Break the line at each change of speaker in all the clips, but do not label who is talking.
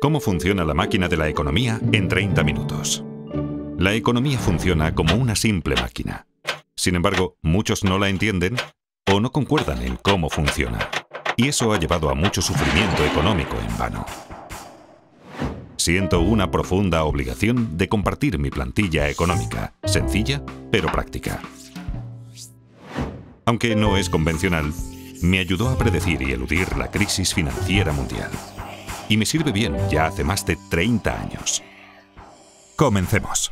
¿Cómo funciona la máquina de la economía en 30 minutos? La economía funciona como una simple máquina. Sin embargo, muchos no la entienden o no concuerdan en cómo funciona. Y eso ha llevado a mucho sufrimiento económico en vano. Siento una profunda obligación de compartir mi plantilla económica, sencilla pero práctica. Aunque no es convencional, me ayudó a predecir y eludir la crisis financiera mundial. Y me sirve bien ya hace más de 30 años. Comencemos.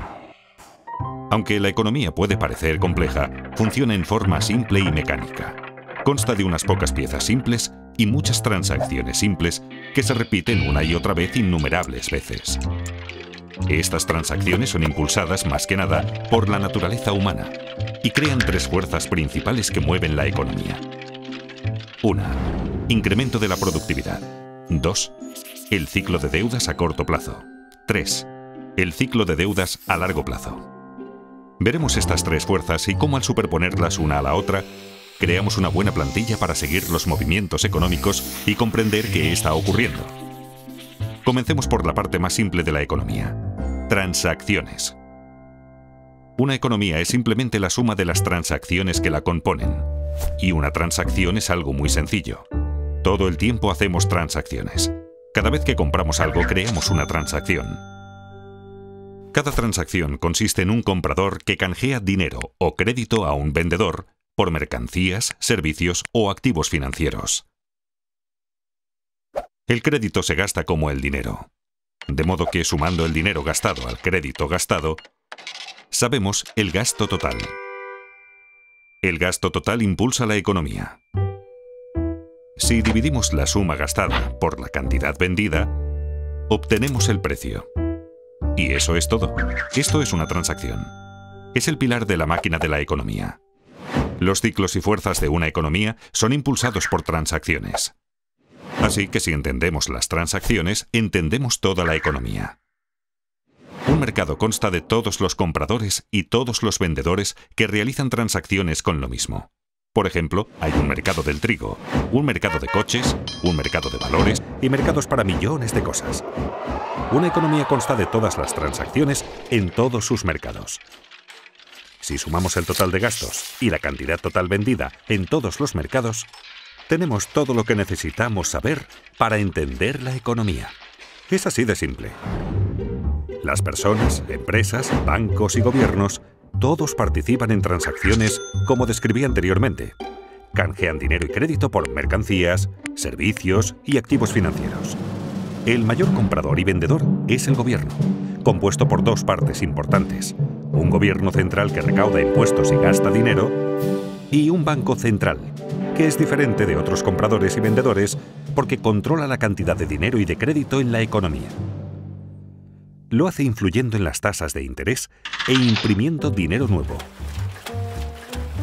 Aunque la economía puede parecer compleja, funciona en forma simple y mecánica. Consta de unas pocas piezas simples y muchas transacciones simples que se repiten una y otra vez innumerables veces. Estas transacciones son impulsadas más que nada por la naturaleza humana y crean tres fuerzas principales que mueven la economía. 1. Incremento de la productividad. 2. El ciclo de deudas a corto plazo. 3. El ciclo de deudas a largo plazo. Veremos estas tres fuerzas y cómo al superponerlas una a la otra, creamos una buena plantilla para seguir los movimientos económicos y comprender qué está ocurriendo. Comencemos por la parte más simple de la economía. Transacciones. Una economía es simplemente la suma de las transacciones que la componen. Y una transacción es algo muy sencillo. Todo el tiempo hacemos transacciones. Cada vez que compramos algo, creamos una transacción. Cada transacción consiste en un comprador que canjea dinero o crédito a un vendedor por mercancías, servicios o activos financieros. El crédito se gasta como el dinero. De modo que sumando el dinero gastado al crédito gastado, sabemos el gasto total. El gasto total impulsa la economía. Si dividimos la suma gastada por la cantidad vendida, obtenemos el precio. Y eso es todo. Esto es una transacción. Es el pilar de la máquina de la economía. Los ciclos y fuerzas de una economía son impulsados por transacciones. Así que si entendemos las transacciones, entendemos toda la economía. Un mercado consta de todos los compradores y todos los vendedores que realizan transacciones con lo mismo. Por ejemplo, hay un mercado del trigo, un mercado de coches, un mercado de valores y mercados para millones de cosas. Una economía consta de todas las transacciones en todos sus mercados. Si sumamos el total de gastos y la cantidad total vendida en todos los mercados, tenemos todo lo que necesitamos saber para entender la economía. Es así de simple. Las personas, empresas, bancos y gobiernos, todos participan en transacciones como describí anteriormente. Canjean dinero y crédito por mercancías, servicios y activos financieros. El mayor comprador y vendedor es el gobierno, compuesto por dos partes importantes. Un gobierno central que recauda impuestos y gasta dinero, y un banco central, que es diferente de otros compradores y vendedores porque controla la cantidad de dinero y de crédito en la economía. Lo hace influyendo en las tasas de interés e imprimiendo dinero nuevo.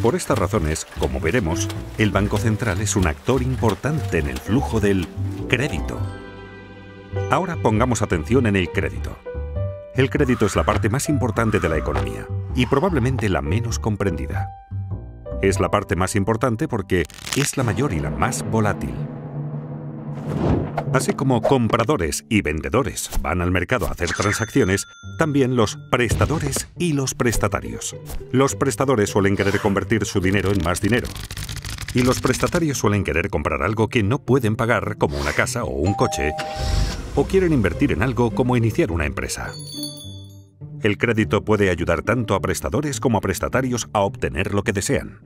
Por estas razones, como veremos, el Banco Central es un actor importante en el flujo del crédito. Ahora pongamos atención en el crédito. El crédito es la parte más importante de la economía y probablemente la menos comprendida. Es la parte más importante porque es la mayor y la más volátil. Así como compradores y vendedores van al mercado a hacer transacciones, también los prestadores y los prestatarios. Los prestadores suelen querer convertir su dinero en más dinero. Y los prestatarios suelen querer comprar algo que no pueden pagar, como una casa o un coche, o quieren invertir en algo como iniciar una empresa. El crédito puede ayudar tanto a prestadores como a prestatarios a obtener lo que desean.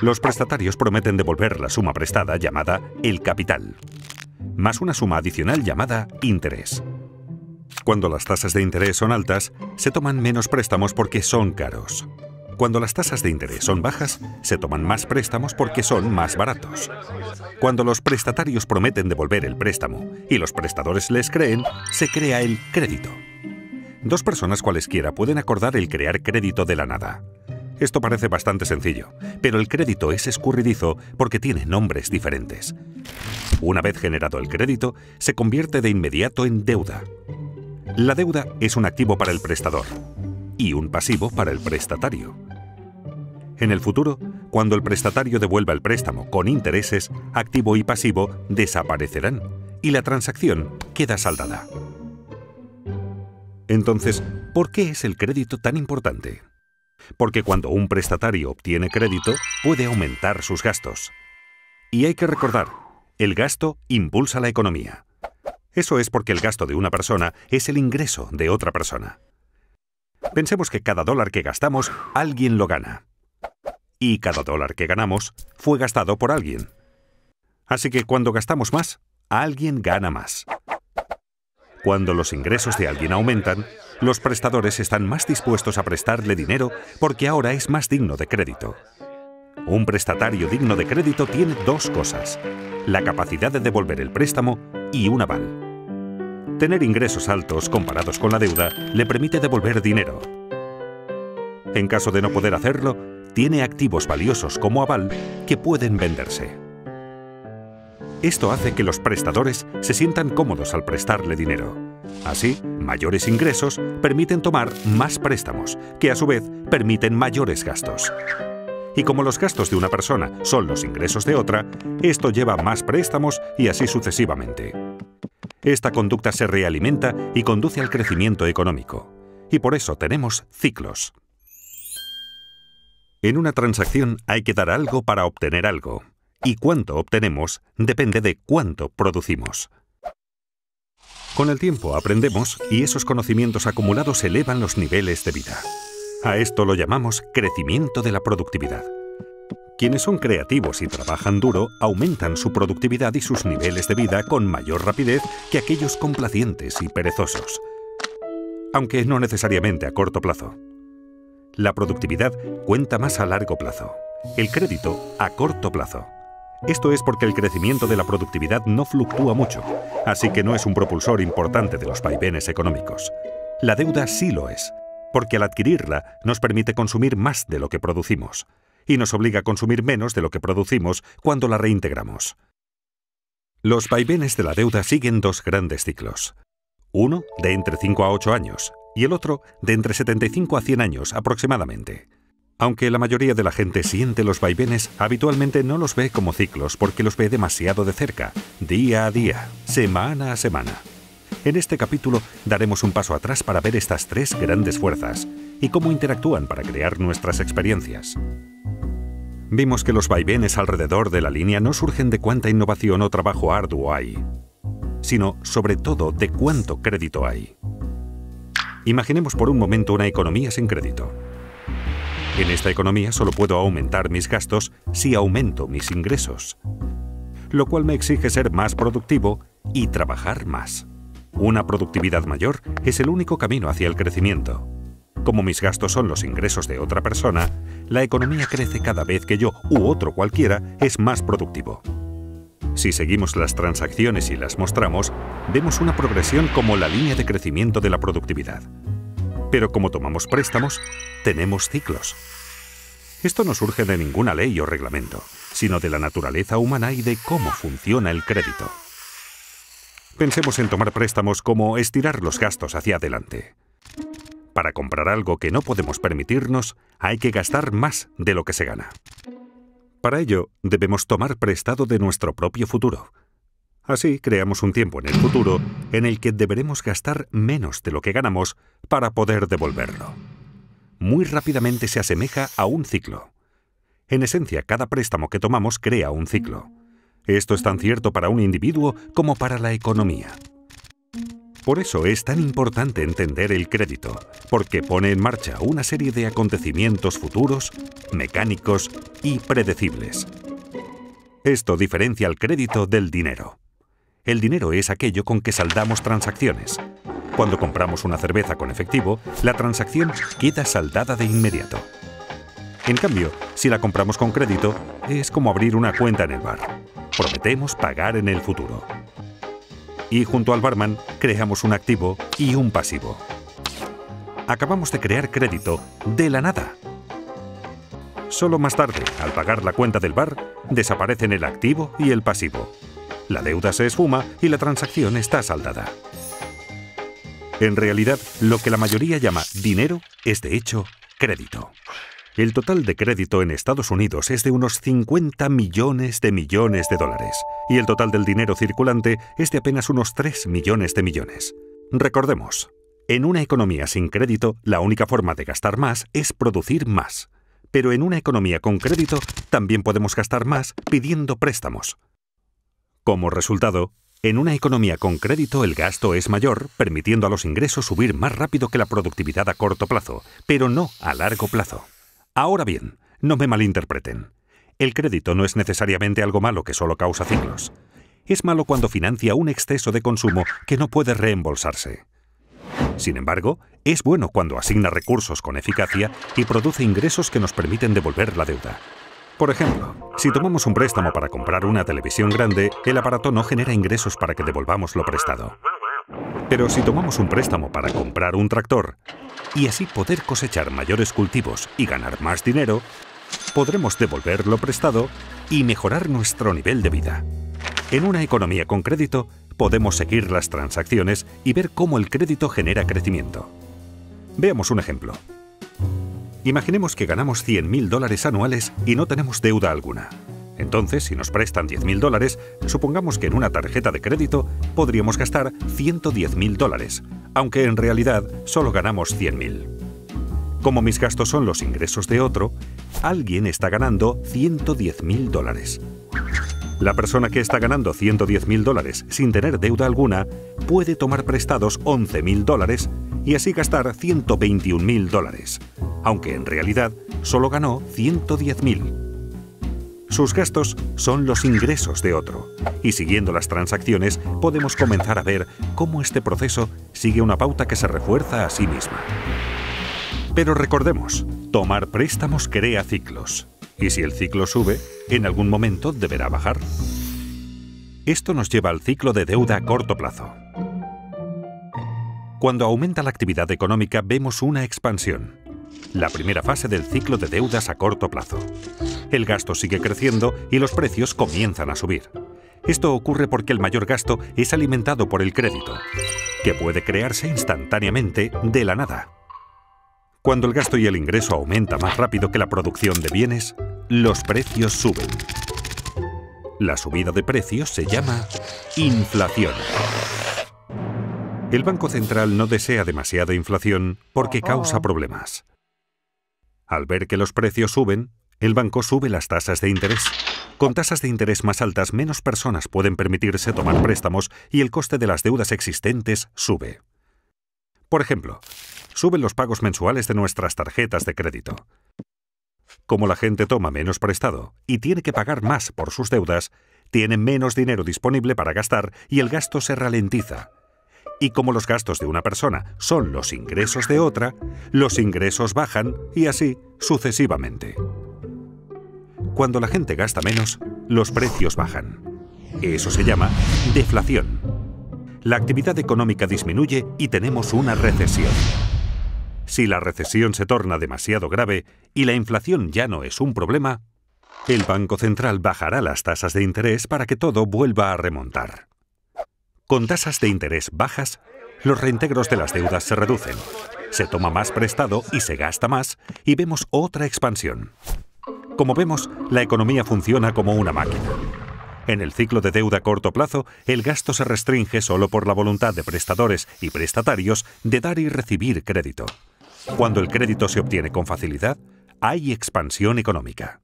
Los prestatarios prometen devolver la suma prestada llamada el capital, más una suma adicional llamada interés. Cuando las tasas de interés son altas, se toman menos préstamos porque son caros. Cuando las tasas de interés son bajas, se toman más préstamos porque son más baratos. Cuando los prestatarios prometen devolver el préstamo y los prestadores les creen, se crea el crédito. Dos personas cualesquiera pueden acordar el crear crédito de la nada. Esto parece bastante sencillo, pero el crédito es escurridizo porque tiene nombres diferentes. Una vez generado el crédito, se convierte de inmediato en deuda. La deuda es un activo para el prestador y un pasivo para el prestatario. En el futuro, cuando el prestatario devuelva el préstamo con intereses, activo y pasivo desaparecerán y la transacción queda saldada. Entonces, ¿por qué es el crédito tan importante? Porque cuando un prestatario obtiene crédito, puede aumentar sus gastos. Y hay que recordar, el gasto impulsa la economía. Eso es porque el gasto de una persona es el ingreso de otra persona. Pensemos que cada dólar que gastamos, alguien lo gana. Y cada dólar que ganamos fue gastado por alguien. Así que cuando gastamos más, alguien gana más. Cuando los ingresos de alguien aumentan, los prestadores están más dispuestos a prestarle dinero porque ahora es más digno de crédito. Un prestatario digno de crédito tiene dos cosas: la capacidad de devolver el préstamo y un aval. Tener ingresos altos comparados con la deuda le permite devolver dinero. En caso de no poder hacerlo, tiene activos valiosos como aval que pueden venderse. Esto hace que los prestadores se sientan cómodos al prestarle dinero. Así, mayores ingresos permiten tomar más préstamos, que a su vez permiten mayores gastos. Y como los gastos de una persona son los ingresos de otra, esto lleva más préstamos y así sucesivamente. Esta conducta se realimenta y conduce al crecimiento económico. Y por eso tenemos ciclos. En una transacción hay que dar algo para obtener algo. Y cuánto obtenemos depende de cuánto producimos. Con el tiempo aprendemos y esos conocimientos acumulados elevan los niveles de vida. A esto lo llamamos crecimiento de la productividad. Quienes son creativos y trabajan duro aumentan su productividad y sus niveles de vida con mayor rapidez que aquellos complacientes y perezosos. Aunque no necesariamente a corto plazo. La productividad cuenta más a largo plazo. El crédito a corto plazo. Esto es porque el crecimiento de la productividad no fluctúa mucho, así que no es un propulsor importante de los vaivenes económicos. La deuda sí lo es, porque al adquirirla nos permite consumir más de lo que producimos, y nos obliga a consumir menos de lo que producimos cuando la reintegramos. Los vaivenes de la deuda siguen dos grandes ciclos. Uno de entre 5 a 8 años, y el otro de entre 75 a 100 años aproximadamente. Aunque la mayoría de la gente siente los vaivenes, habitualmente no los ve como ciclos porque los ve demasiado de cerca, día a día, semana a semana. En este capítulo daremos un paso atrás para ver estas tres grandes fuerzas y cómo interactúan para crear nuestras experiencias. Vimos que los vaivenes alrededor de la línea no surgen de cuánta innovación o trabajo arduo hay, sino sobre todo de cuánto crédito hay. Imaginemos por un momento una economía sin crédito. En esta economía solo puedo aumentar mis gastos si aumento mis ingresos, lo cual me exige ser más productivo y trabajar más. Una productividad mayor es el único camino hacia el crecimiento. Como mis gastos son los ingresos de otra persona, la economía crece cada vez que yo u otro cualquiera es más productivo. Si seguimos las transacciones y las mostramos, vemos una progresión como la línea de crecimiento de la productividad. Pero como tomamos préstamos, tenemos ciclos. Esto no surge de ninguna ley o reglamento, sino de la naturaleza humana y de cómo funciona el crédito. Pensemos en tomar préstamos como estirar los gastos hacia adelante. Para comprar algo que no podemos permitirnos, hay que gastar más de lo que se gana. Para ello, debemos tomar prestado de nuestro propio futuro. Así creamos un tiempo en el futuro en el que deberemos gastar menos de lo que ganamos para poder devolverlo. Muy rápidamente se asemeja a un ciclo. En esencia, cada préstamo que tomamos crea un ciclo. Esto es tan cierto para un individuo como para la economía. Por eso es tan importante entender el crédito, porque pone en marcha una serie de acontecimientos futuros, mecánicos y predecibles. Esto diferencia el crédito del dinero. El dinero es aquello con que saldamos transacciones. Cuando compramos una cerveza con efectivo, la transacción queda saldada de inmediato. En cambio, si la compramos con crédito, es como abrir una cuenta en el bar. Prometemos pagar en el futuro. Y junto al barman, creamos un activo y un pasivo. Acabamos de crear crédito de la nada. Solo más tarde, al pagar la cuenta del bar, desaparecen el activo y el pasivo. La deuda se esfuma y la transacción está saldada. En realidad, lo que la mayoría llama dinero es de hecho crédito. El total de crédito en Estados Unidos es de unos 50 millones de dólares, y el total del dinero circulante es de apenas unos 3 millones de millones. Recordemos, en una economía sin crédito, la única forma de gastar más es producir más. Pero en una economía con crédito, también podemos gastar más pidiendo préstamos. Como resultado, en una economía con crédito el gasto es mayor, permitiendo a los ingresos subir más rápido que la productividad a corto plazo, pero no a largo plazo. Ahora bien, no me malinterpreten. El crédito no es necesariamente algo malo que solo causa ciclos. Es malo cuando financia un exceso de consumo que no puede reembolsarse. Sin embargo, es bueno cuando asigna recursos con eficacia y produce ingresos que nos permiten devolver la deuda. Por ejemplo, si tomamos un préstamo para comprar una televisión grande, el aparato no genera ingresos para que devolvamos lo prestado. Pero si tomamos un préstamo para comprar un tractor y así poder cosechar mayores cultivos y ganar más dinero, podremos devolver lo prestado y mejorar nuestro nivel de vida. En una economía con crédito, podemos seguir las transacciones y ver cómo el crédito genera crecimiento. Veamos un ejemplo. Imaginemos que ganamos $100.000 anuales y no tenemos deuda alguna. Entonces, si nos prestan $10.000, supongamos que en una tarjeta de crédito podríamos gastar $110.000, aunque en realidad solo ganamos $100.000. Como mis gastos son los ingresos de otro, alguien está ganando $110.000. La persona que está ganando $110.000 sin tener deuda alguna puede tomar prestados $11.000 y así gastar $121.000, aunque en realidad solo ganó $110.000. Sus gastos son los ingresos de otro, y siguiendo las transacciones podemos comenzar a ver cómo este proceso sigue una pauta que se refuerza a sí misma. Pero recordemos, tomar préstamos crea ciclos, y si el ciclo sube, en algún momento deberá bajar. Esto nos lleva al ciclo de deuda a corto plazo. Cuando aumenta la actividad económica vemos una expansión, la primera fase del ciclo de deudas a corto plazo. El gasto sigue creciendo y los precios comienzan a subir. Esto ocurre porque el mayor gasto es alimentado por el crédito, que puede crearse instantáneamente de la nada. Cuando el gasto y el ingreso aumenta más rápido que la producción de bienes, los precios suben. La subida de precios se llama inflación. El Banco Central no desea demasiada inflación porque causa problemas. Al ver que los precios suben, el banco sube las tasas de interés. Con tasas de interés más altas, menos personas pueden permitirse tomar préstamos y el coste de las deudas existentes sube. Por ejemplo, suben los pagos mensuales de nuestras tarjetas de crédito. Como la gente toma menos prestado y tiene que pagar más por sus deudas, tienen menos dinero disponible para gastar y el gasto se ralentiza. Y como los gastos de una persona son los ingresos de otra, los ingresos bajan y así sucesivamente. Cuando la gente gasta menos, los precios bajan. Eso se llama deflación. La actividad económica disminuye y tenemos una recesión. Si la recesión se torna demasiado grave y la inflación ya no es un problema, el Banco Central bajará las tasas de interés para que todo vuelva a remontar. Con tasas de interés bajas, los reintegros de las deudas se reducen, se toma más prestado y se gasta más, y vemos otra expansión. Como vemos, la economía funciona como una máquina. En el ciclo de deuda a corto plazo, el gasto se restringe solo por la voluntad de prestadores y prestatarios de dar y recibir crédito. Cuando el crédito se obtiene con facilidad, hay expansión económica.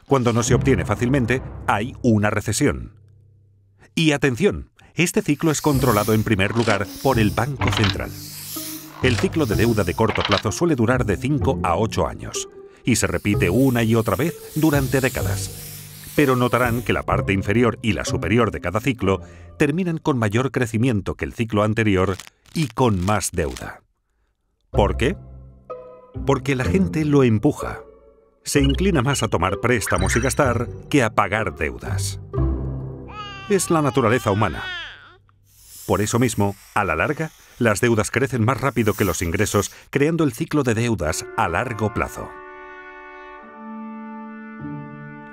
Cuando no se obtiene fácilmente, hay una recesión. Y atención, este ciclo es controlado en primer lugar por el Banco Central. El ciclo de deuda de corto plazo suele durar de 5 a 8 años y se repite una y otra vez durante décadas. Pero notarán que la parte inferior y la superior de cada ciclo terminan con mayor crecimiento que el ciclo anterior y con más deuda. ¿Por qué? Porque la gente lo empuja. Se inclina más a tomar préstamos y gastar que a pagar deudas. Es la naturaleza humana. Por eso mismo, a la larga, las deudas crecen más rápido que los ingresos, creando el ciclo de deudas a largo plazo.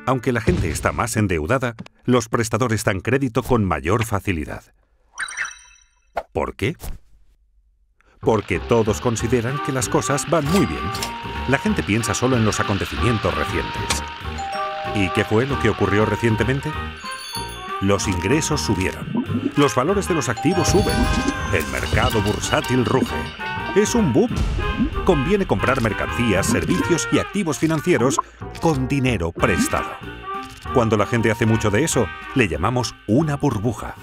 Aunque la gente está más endeudada, los prestadores dan crédito con mayor facilidad. ¿Por qué? porque todos consideran que las cosas van muy bien. La gente piensa solo en los acontecimientos recientes. ¿Y qué fue lo que ocurrió recientemente? Los ingresos subieron. Los valores de los activos suben. El mercado bursátil ruge. Es un boom. Conviene comprar mercancías, servicios y activos financieros con dinero prestado. Cuando la gente hace mucho de eso, le llamamos una burbuja.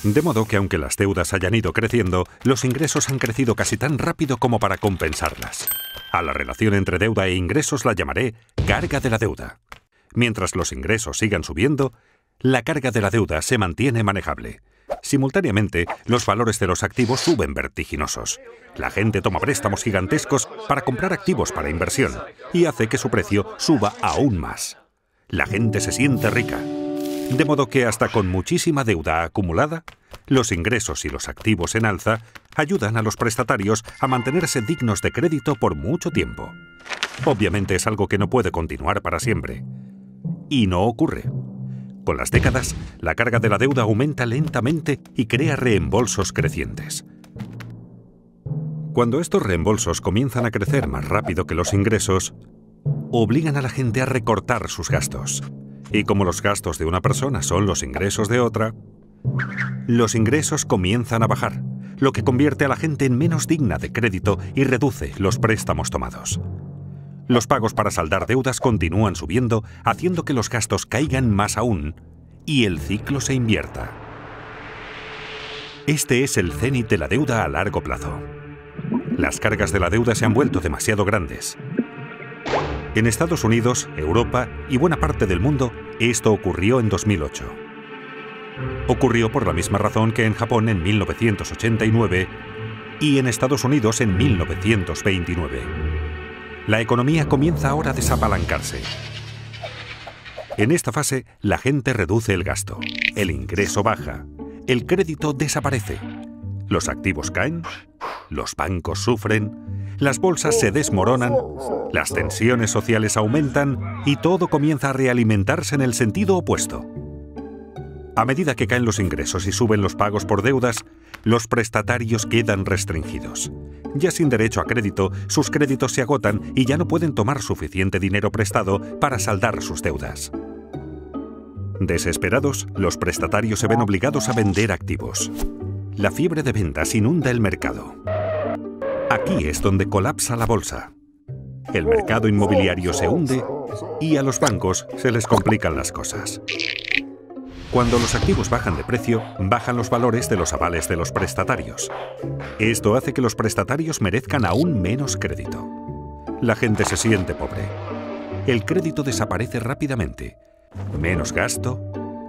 De modo que aunque las deudas hayan ido creciendo, los ingresos han crecido casi tan rápido como para compensarlas. A la relación entre deuda e ingresos la llamaré carga de la deuda. Mientras los ingresos sigan subiendo, la carga de la deuda se mantiene manejable. Simultáneamente, los valores de los activos suben vertiginosos. La gente toma préstamos gigantescos para comprar activos para inversión y hace que su precio suba aún más. La gente se siente rica. De modo que hasta con muchísima deuda acumulada, los ingresos y los activos en alza ayudan a los prestatarios a mantenerse dignos de crédito por mucho tiempo. Obviamente es algo que no puede continuar para siempre. Y no ocurre. Con las décadas, la carga de la deuda aumenta lentamente y crea reembolsos crecientes. Cuando estos reembolsos comienzan a crecer más rápido que los ingresos, obligan a la gente a recortar sus gastos. Y como los gastos de una persona son los ingresos de otra, los ingresos comienzan a bajar, lo que convierte a la gente en menos digna de crédito y reduce los préstamos tomados. Los pagos para saldar deudas continúan subiendo, haciendo que los gastos caigan más aún y el ciclo se invierta. Este es el cénit de la deuda a largo plazo. Las cargas de la deuda se han vuelto demasiado grandes. En Estados Unidos, Europa y buena parte del mundo, esto ocurrió en 2008. Ocurrió por la misma razón que en Japón en 1989 y en Estados Unidos en 1929. La economía comienza ahora a desapalancarse. En esta fase, la gente reduce el gasto, el ingreso baja, el crédito desaparece, los activos caen, los bancos sufren, las bolsas se desmoronan, las tensiones sociales aumentan y todo comienza a realimentarse en el sentido opuesto. A medida que caen los ingresos y suben los pagos por deudas, los prestatarios quedan restringidos. Ya sin derecho a crédito, sus créditos se agotan y ya no pueden tomar suficiente dinero prestado para saldar sus deudas. Desesperados, los prestatarios se ven obligados a vender activos. La fiebre de ventas inunda el mercado. Aquí es donde colapsa la bolsa. El mercado inmobiliario se hunde y a los bancos se les complican las cosas. Cuando los activos bajan de precio, bajan los valores de los avales de los prestatarios. Esto hace que los prestatarios merezcan aún menos crédito. La gente se siente pobre. El crédito desaparece rápidamente. Menos gasto,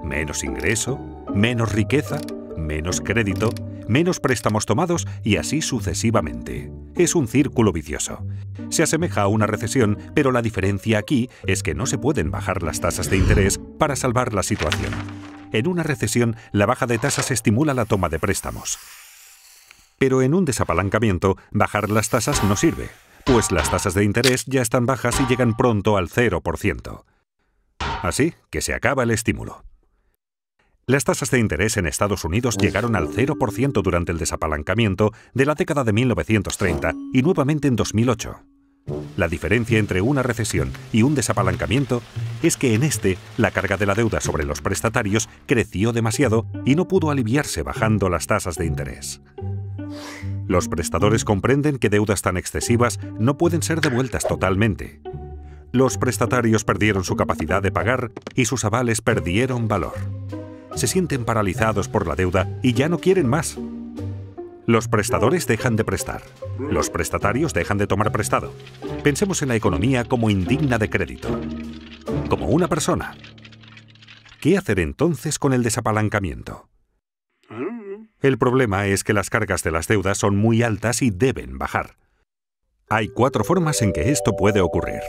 menos ingreso, menos riqueza, menos crédito, menos préstamos tomados y así sucesivamente. Es un círculo vicioso. Se asemeja a una recesión, pero la diferencia aquí es que no se pueden bajar las tasas de interés para salvar la situación. En una recesión, la baja de tasas estimula la toma de préstamos. Pero en un desapalancamiento, bajar las tasas no sirve, pues las tasas de interés ya están bajas y llegan pronto al 0%. Así que se acaba el estímulo. Las tasas de interés en Estados Unidos llegaron al 0% durante el desapalancamiento de la década de 1930 y nuevamente en 2008. La diferencia entre una recesión y un desapalancamiento es que en este, la carga de la deuda sobre los prestatarios creció demasiado y no pudo aliviarse bajando las tasas de interés. Los prestadores comprenden que deudas tan excesivas no pueden ser devueltas totalmente. Los prestatarios perdieron su capacidad de pagar y sus avales perdieron valor. Se sienten paralizados por la deuda y ya no quieren más. Los prestadores dejan de prestar. Los prestatarios dejan de tomar prestado. Pensemos en la economía como indigna de crédito. Como una persona. ¿Qué hacer entonces con el desapalancamiento? El problema es que las cargas de las deudas son muy altas y deben bajar. Hay 4 formas en que esto puede ocurrir.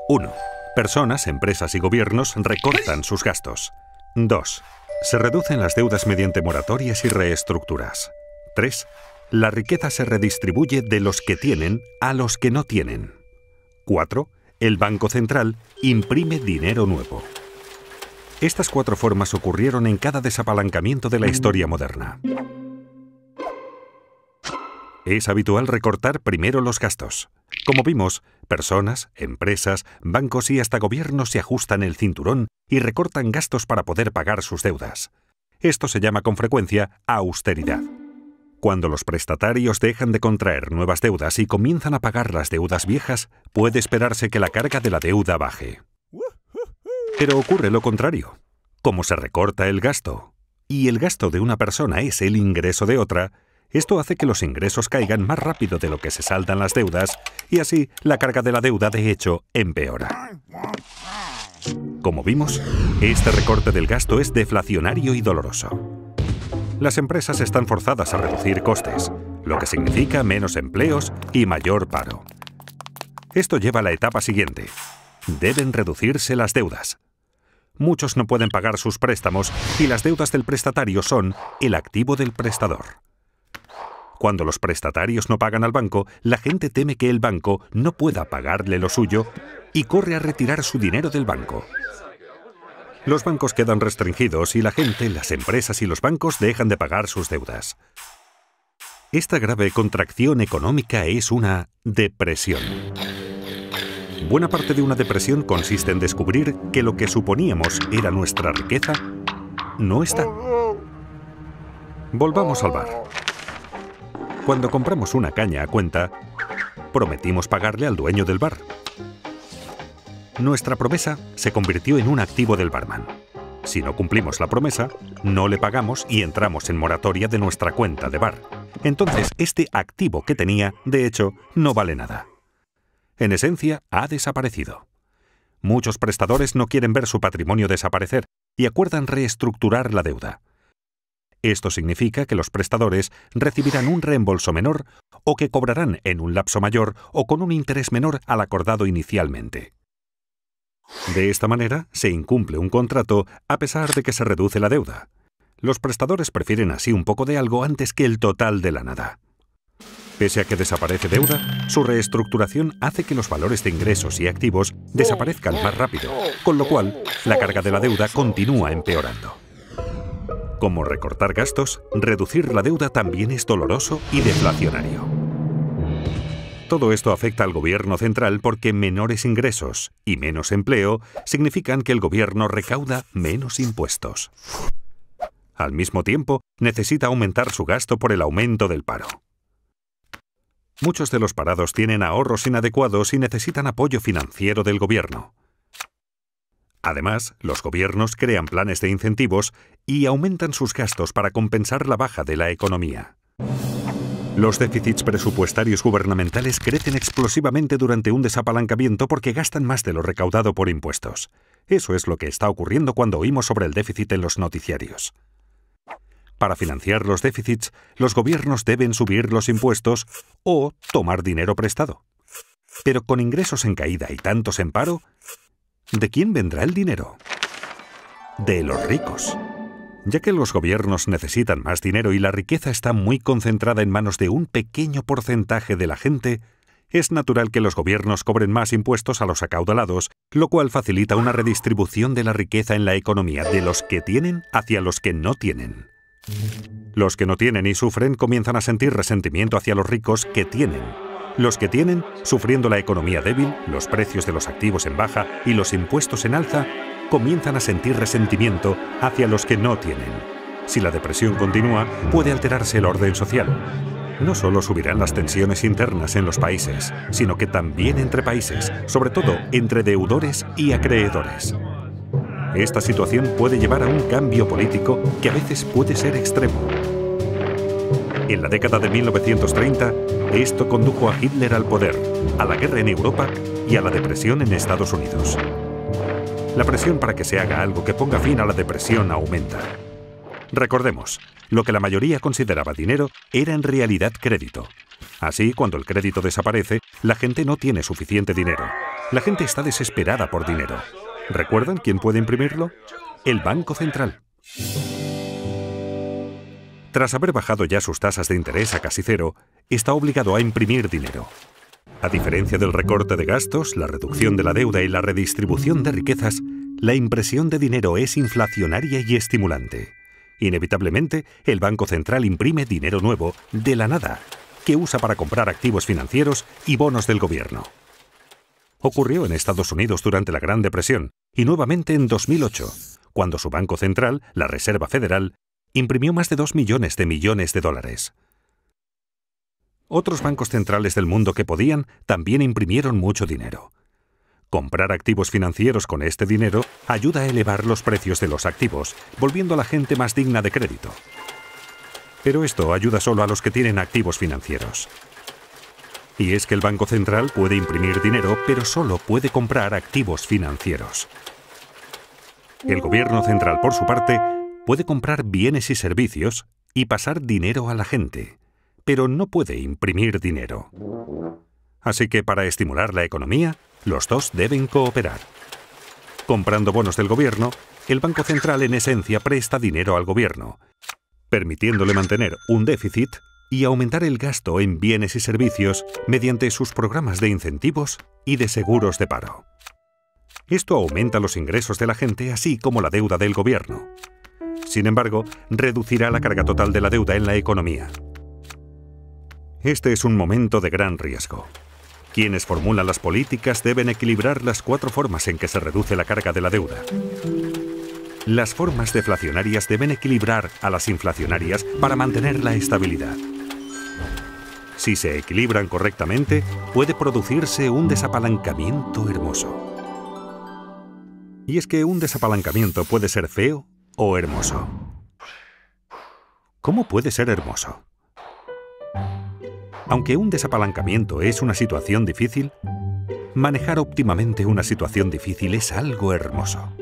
1. Personas, empresas y gobiernos recortan sus gastos. 2. Se reducen las deudas mediante moratorias y reestructuras. 3. La riqueza se redistribuye de los que tienen a los que no tienen. 4. El Banco Central imprime dinero nuevo. Estas 4 formas ocurrieron en cada desapalancamiento de la historia moderna. Es habitual recortar primero los gastos. Como vimos, personas, empresas, bancos y hasta gobiernos se ajustan el cinturón y recortan gastos para poder pagar sus deudas. Esto se llama con frecuencia austeridad. Cuando los prestatarios dejan de contraer nuevas deudas y comienzan a pagar las deudas viejas, puede esperarse que la carga de la deuda baje. Pero ocurre lo contrario. Como se recorta el gasto, y el gasto de una persona es el ingreso de otra, esto hace que los ingresos caigan más rápido de lo que se saldan las deudas, y así la carga de la deuda, de hecho, empeora. Como vimos, este recorte del gasto es deflacionario y doloroso. Las empresas están forzadas a reducir costes, lo que significa menos empleos y mayor paro. Esto lleva a la etapa siguiente. Deben reducirse las deudas. Muchos no pueden pagar sus préstamos y las deudas del prestatario son el activo del prestador. Cuando los prestatarios no pagan al banco, la gente teme que el banco no pueda pagarle lo suyo y corre a retirar su dinero del banco. Los bancos quedan restringidos y la gente, las empresas y los bancos dejan de pagar sus deudas. Esta grave contracción económica es una depresión. Buena parte de una depresión consiste en descubrir que lo que suponíamos era nuestra riqueza no está. Volvamos al bar. Cuando compramos una caña a cuenta, prometimos pagarle al dueño del bar. Nuestra promesa se convirtió en un activo del barman. Si no cumplimos la promesa, no le pagamos y entramos en moratoria de nuestra cuenta de bar. Entonces, este activo que tenía, de hecho, no vale nada. En esencia, ha desaparecido. Muchos prestadores no quieren ver su patrimonio desaparecer y acuerdan reestructurar la deuda. Esto significa que los prestadores recibirán un reembolso menor o que cobrarán en un lapso mayor o con un interés menor al acordado inicialmente. De esta manera, se incumple un contrato a pesar de que se reduce la deuda. Los prestadores prefieren así un poco de algo antes que el total de la nada. Pese a que desaparece deuda, su reestructuración hace que los valores de ingresos y activos desaparezcan más rápido, con lo cual la carga de la deuda continúa empeorando. Como recortar gastos, reducir la deuda también es doloroso y deflacionario. Todo esto afecta al gobierno central porque menores ingresos y menos empleo significan que el gobierno recauda menos impuestos. Al mismo tiempo, necesita aumentar su gasto por el aumento del paro. Muchos de los parados tienen ahorros inadecuados y necesitan apoyo financiero del gobierno. Además, los gobiernos crean planes de incentivos y aumentan sus gastos para compensar la baja de la economía. Los déficits presupuestarios gubernamentales crecen explosivamente durante un desapalancamiento porque gastan más de lo recaudado por impuestos. Eso es lo que está ocurriendo cuando oímos sobre el déficit en los noticiarios. Para financiar los déficits, los gobiernos deben subir los impuestos o tomar dinero prestado. Pero con ingresos en caída y tantos en paro, ¿de quién vendrá el dinero? De los ricos. Ya que los gobiernos necesitan más dinero y la riqueza está muy concentrada en manos de un pequeño porcentaje de la gente, es natural que los gobiernos cobren más impuestos a los acaudalados, lo cual facilita una redistribución de la riqueza en la economía de los que tienen hacia los que no tienen. Los que no tienen y sufren comienzan a sentir resentimiento hacia los ricos que tienen. Los que tienen, sufriendo la economía débil, los precios de los activos en baja y los impuestos en alza, comienzan a sentir resentimiento hacia los que no tienen. Si la depresión continúa, puede alterarse el orden social. No solo subirán las tensiones internas en los países, sino que también entre países, sobre todo entre deudores y acreedores. Esta situación puede llevar a un cambio político que a veces puede ser extremo. En la década de 1930, esto condujo a Hitler al poder, a la guerra en Europa y a la depresión en Estados Unidos. La presión para que se haga algo que ponga fin a la depresión aumenta. Recordemos, lo que la mayoría consideraba dinero era en realidad crédito. Así, cuando el crédito desaparece, la gente no tiene suficiente dinero. La gente está desesperada por dinero. ¿Recuerdan quién puede imprimirlo? El Banco Central. Tras haber bajado ya sus tasas de interés a casi cero, está obligado a imprimir dinero. A diferencia del recorte de gastos, la reducción de la deuda y la redistribución de riquezas, la impresión de dinero es inflacionaria y estimulante. Inevitablemente, el Banco Central imprime dinero nuevo de la nada, que usa para comprar activos financieros y bonos del gobierno. Ocurrió en Estados Unidos durante la Gran Depresión y nuevamente en 2008, cuando su Banco Central, la Reserva Federal, imprimió más de 2 millones de dólares. Otros bancos centrales del mundo que podían también imprimieron mucho dinero. Comprar activos financieros con este dinero ayuda a elevar los precios de los activos, volviendo a la gente más digna de crédito. Pero esto ayuda solo a los que tienen activos financieros. Y es que el Banco Central puede imprimir dinero, pero solo puede comprar activos financieros. El Gobierno Central, por su parte, puede comprar bienes y servicios y pasar dinero a la gente, pero no puede imprimir dinero. Así que para estimular la economía, los dos deben cooperar. Comprando bonos del gobierno, el Banco Central en esencia presta dinero al gobierno, permitiéndole mantener un déficit y aumentar el gasto en bienes y servicios mediante sus programas de incentivos y de seguros de paro. Esto aumenta los ingresos de la gente, así como la deuda del gobierno. Sin embargo, reducirá la carga total de la deuda en la economía. Este es un momento de gran riesgo. Quienes formulan las políticas deben equilibrar las 4 formas en que se reduce la carga de la deuda. Las formas deflacionarias deben equilibrar a las inflacionarias para mantener la estabilidad. Si se equilibran correctamente, puede producirse un desapalancamiento hermoso. Y es que un desapalancamiento puede ser feo o hermoso. ¿Cómo puede ser hermoso? Aunque un desapalancamiento es una situación difícil, manejar óptimamente una situación difícil es algo hermoso.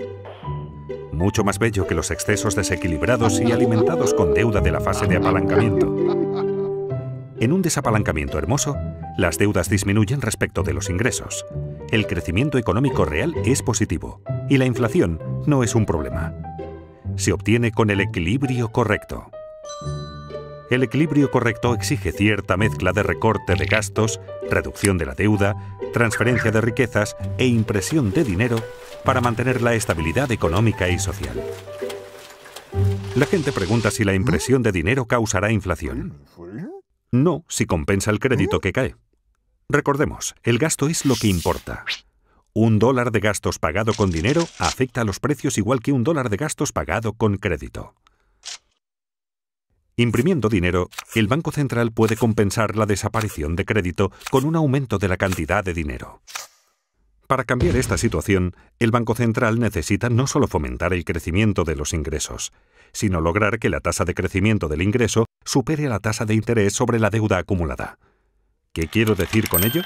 Mucho más bello que los excesos desequilibrados y alimentados con deuda de la fase de apalancamiento. En un desapalancamiento hermoso, las deudas disminuyen respecto de los ingresos. El crecimiento económico real es positivo y la inflación no es un problema. Se obtiene con el equilibrio correcto. El equilibrio correcto exige cierta mezcla de recorte de gastos, reducción de la deuda, transferencia de riquezas e impresión de dinero para mantener la estabilidad económica y social. La gente pregunta si la impresión de dinero causará inflación. No, si compensa el crédito que cae. Recordemos, el gasto es lo que importa. $1 de gastos pagado con dinero afecta a los precios igual que $1 de gastos pagado con crédito. Imprimiendo dinero, el Banco Central puede compensar la desaparición de crédito con un aumento de la cantidad de dinero. Para cambiar esta situación, el Banco Central necesita no solo fomentar el crecimiento de los ingresos, sino lograr que la tasa de crecimiento del ingreso supere la tasa de interés sobre la deuda acumulada. ¿Qué quiero decir con ello?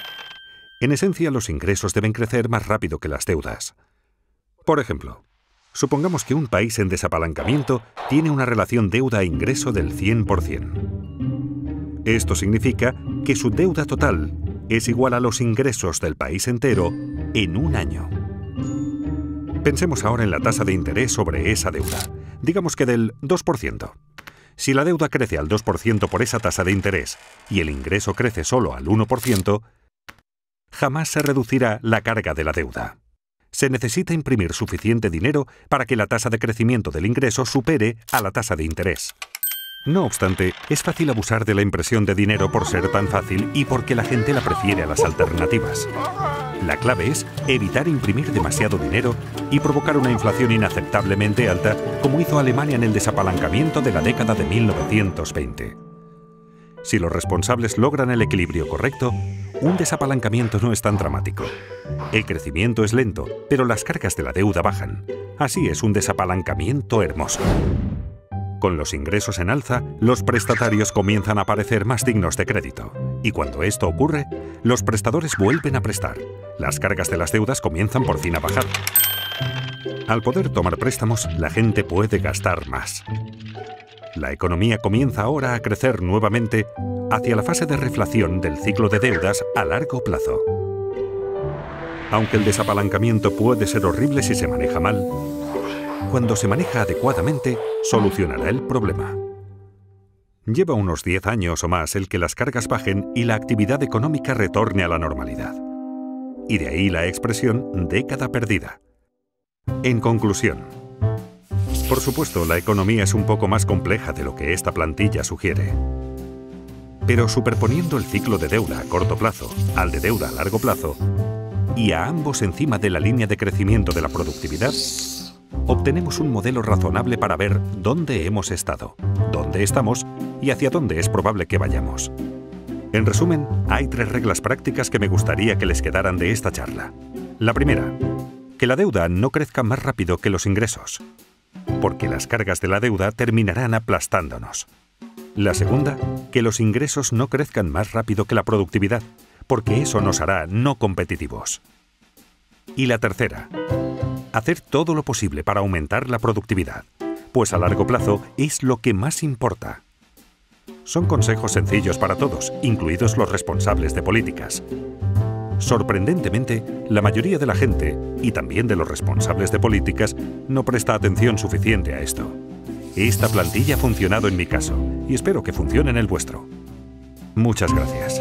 En esencia, los ingresos deben crecer más rápido que las deudas. Por ejemplo, supongamos que un país en desapalancamiento tiene una relación deuda-ingreso del 100%. Esto significa que su deuda total es igual a los ingresos del país entero en un año. Pensemos ahora en la tasa de interés sobre esa deuda, digamos que del 2%. Si la deuda crece al 2% por esa tasa de interés y el ingreso crece solo al 1%, jamás se reducirá la carga de la deuda. Se necesita imprimir suficiente dinero para que la tasa de crecimiento del ingreso supere a la tasa de interés. No obstante, es fácil abusar de la impresión de dinero por ser tan fácil y porque la gente la prefiere a las alternativas. La clave es evitar imprimir demasiado dinero y provocar una inflación inaceptablemente alta, como hizo Alemania en el desapalancamiento de la década de 1920. Si los responsables logran el equilibrio correcto, un desapalancamiento no es tan dramático. El crecimiento es lento, pero las cargas de la deuda bajan. Así es un desapalancamiento hermoso. Con los ingresos en alza, los prestatarios comienzan a parecer más dignos de crédito. Y cuando esto ocurre, los prestadores vuelven a prestar. Las cargas de las deudas comienzan por fin a bajar. Al poder tomar préstamos, la gente puede gastar más. La economía comienza ahora a crecer nuevamente hacia la fase de reflación del ciclo de deudas a largo plazo. Aunque el desapalancamiento puede ser horrible si se maneja mal, cuando se maneja adecuadamente, solucionará el problema. Lleva unos 10 años o más el que las cargas bajen y la actividad económica retorne a la normalidad. Y de ahí la expresión década perdida. En conclusión, por supuesto, la economía es un poco más compleja de lo que esta plantilla sugiere. Pero superponiendo el ciclo de deuda a corto plazo al de deuda a largo plazo, y a ambos encima de la línea de crecimiento de la productividad, obtenemos un modelo razonable para ver dónde hemos estado, dónde estamos y hacia dónde es probable que vayamos. En resumen, hay 3 reglas prácticas que me gustaría que les quedaran de esta charla. La primera, que la deuda no crezca más rápido que los ingresos, porque las cargas de la deuda terminarán aplastándonos. La segunda, que los ingresos no crezcan más rápido que la productividad, porque eso nos hará no competitivos. Y la tercera, hacer todo lo posible para aumentar la productividad, pues a largo plazo es lo que más importa. Son consejos sencillos para todos, incluidos los responsables de políticas. Sorprendentemente, la mayoría de la gente, y también de los responsables de políticas, no presta atención suficiente a esto. Esta plantilla ha funcionado en mi caso, y espero que funcione en el vuestro. Muchas gracias.